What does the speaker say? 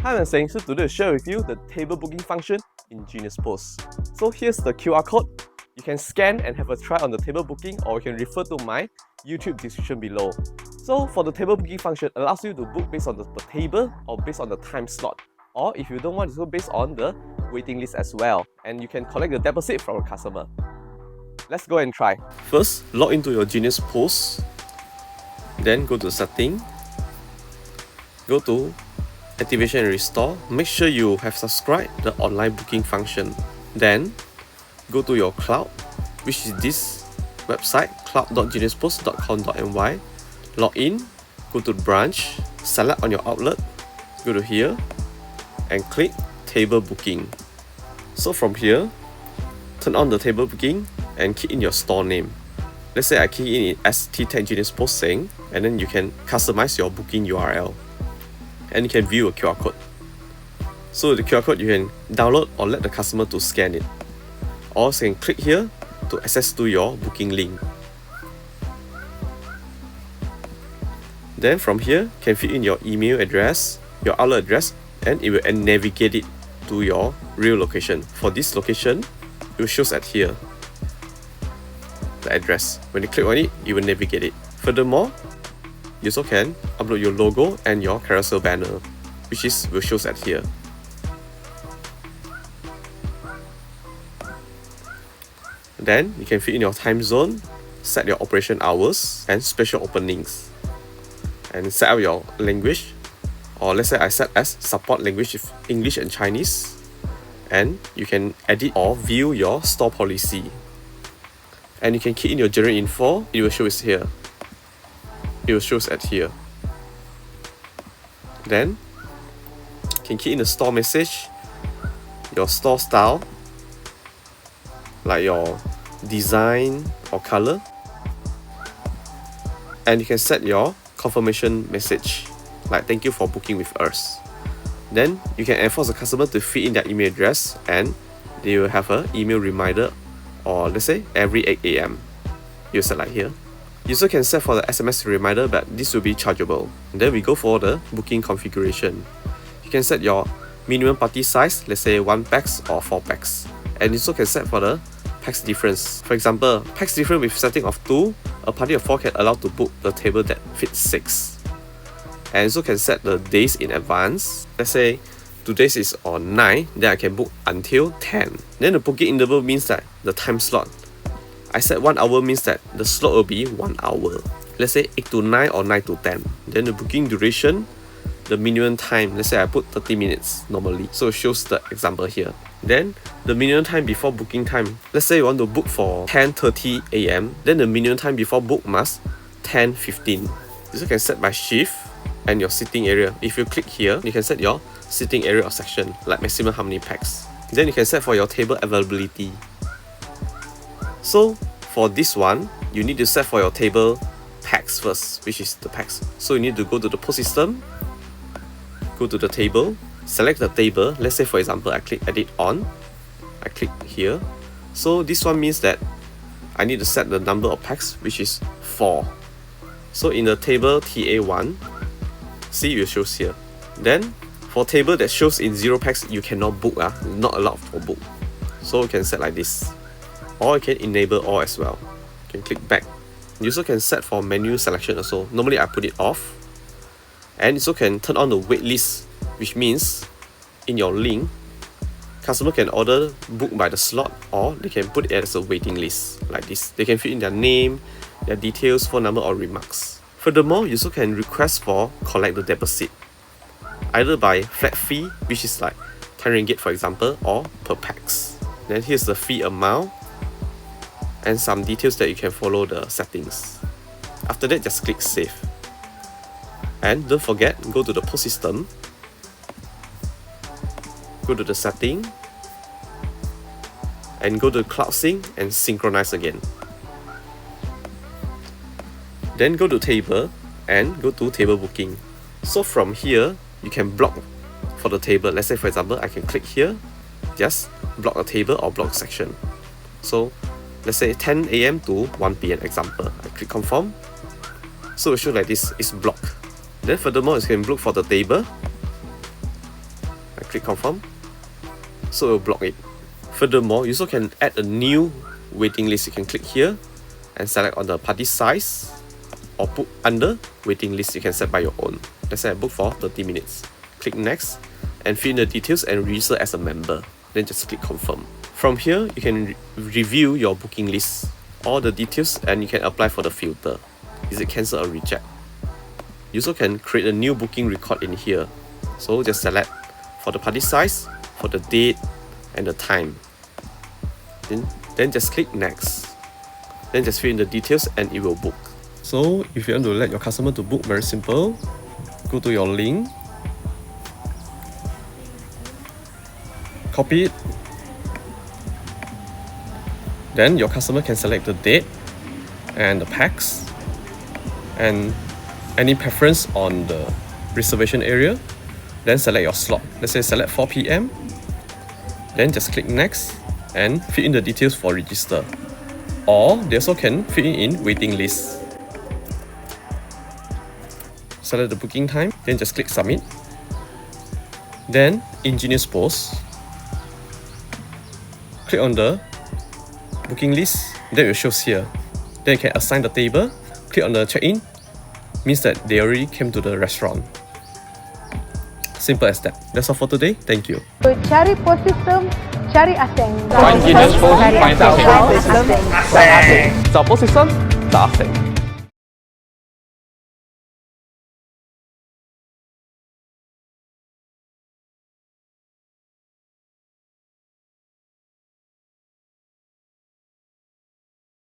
Hi, I'm Seng. So today I'll share with you the table booking function in Genius POS. So here's the QR code. You can scan and have a try on the table booking, or you can refer to my YouTube description below. So for the table booking function, allows you to book based on the table or based on the time slot. Or if you don't want to go based on the waiting list as well. And you can collect the deposit from a customer. Let's go and try. First, log into your Genius POS. Then go to setting. Go to activation and restore. Make sure you have subscribed the online booking function. Then go to your cloud, which is this website, cloud.geniuspos.com.my. Log in, go to the branch, select on your outlet, go to here and click table booking. So from here, turn on the table booking and key in your store name. Let's say I key in ST Tech Genius POS Seng, and then you can customize your booking URL. And you can view a QR code. So the QR code you can download or let the customer to scan it. Or you can click here to access to your booking link. Then from here, you can fill in your email address, your outlet address, and it will navigate it to your real location. For this location, it will show at here, the address. When you click on it, it will navigate it. Furthermore, you also can upload your logo and your carousel banner, which will show at here. Then you can fill in your time zone, set your operation hours and special openings, and set up your language. Or let's say I set as support language with English and Chinese, and you can edit or view your store policy. And you can key in your general info, it will show it here. It will show at here. Then you can key in the store message, your store style, like your design or color, and you can set your confirmation message, like thank you for booking with us. Then you can enforce the customer to fill in their email address, and they will have an email reminder, or let's say every 8 AM. You set like here. You also can set for the SMS reminder, but this will be chargeable. And then we go for the booking configuration. You can set your minimum party size, let's say 1 pax or 4 pax. And you also can set for the pax difference. For example, pax difference with setting of 2, a party of 4 can allow to book the table that fits 6. And also can set the days in advance. Let's say today's is on 9, then I can book until 10. Then the booking interval means that the time slot. I set 1 hour means that the slot will be 1 hour. Let's say 8 to 9 or 9 to 10. Then the booking duration, the minimum time, let's say I put 30 minutes normally. So it shows the example here. Then the minimum time before booking time. Let's say you want to book for 10:30 AM. Then the minimum time before book must 10:15. This you can set by shift and your sitting area. If you click here, you can set your sitting area or section, like maximum how many packs. Then you can set for your table availability. So for this one, you need to set for your table packs first, which is the packs. So you need to go to the POS system, go to the table, select the table. Let's say for example, I click edit on, I click here. So this one means that I need to set the number of packs, which is 4. So in the table TA1, see it shows here. Then for table that shows in 0 packs, you cannot book, not allowed for book. So you can set like this. Or you can enable all as well. You can click back. You also can set for menu selection also. Normally I put it off. And you also can turn on the wait list, which means in your link, customer can order book by the slot, or they can put it as a waiting list like this. They can fill in their name, their details, phone number or remarks. Furthermore, you also can request for collect the deposit, either by flat fee, which is like 10 ringgit for example, or per pax. Then here's the fee amount and some details that you can follow the settings. After that, just click save. And don't forget, go to the POS system, go to the setting, and go to cloud sync and synchronize again. Then go to table and go to table booking. So from here, you can block for the table. Let's say for example, I can click here, just block a table or block a section. So let's say 10 AM to 1 PM example. I click confirm. So it shows like this, is blocked. Then furthermore, you can look for the table. click confirm, so it will block it. Furthermore, you also can add a new waiting list. You can click here and select on the party size, or put under waiting list you can set by your own. Let's say I book for 30 minutes. Click next and fill in the details and register as a member. Then just click confirm. From here, you can review your booking list, all the details, and you can apply for the filter. Is it cancel or reject? You also can create a new booking record in here. So just select for the party size, for the date, and the time. Then just click next. Then just fill in the details and it will book. So if you want to let your customer to book, very simple. Go to your link, copy it. Then your customer can select the date and the packs and any preference on the reservation area. Then select your slot. Let's say select 4 PM. Then just click next and fill in the details for register. Or they also can fill in waiting list. Select the booking time, then just click submit. Then in Genius POS, click on the booking list, then it will show here. Then you can assign the table, click on the check-in, means that they already came to the restaurant. Simple as that. That's all for today. Thank you. Cari POS system, cari aseng. Find Genius POS, find aseng. Aseng.找POS system, 找aseng.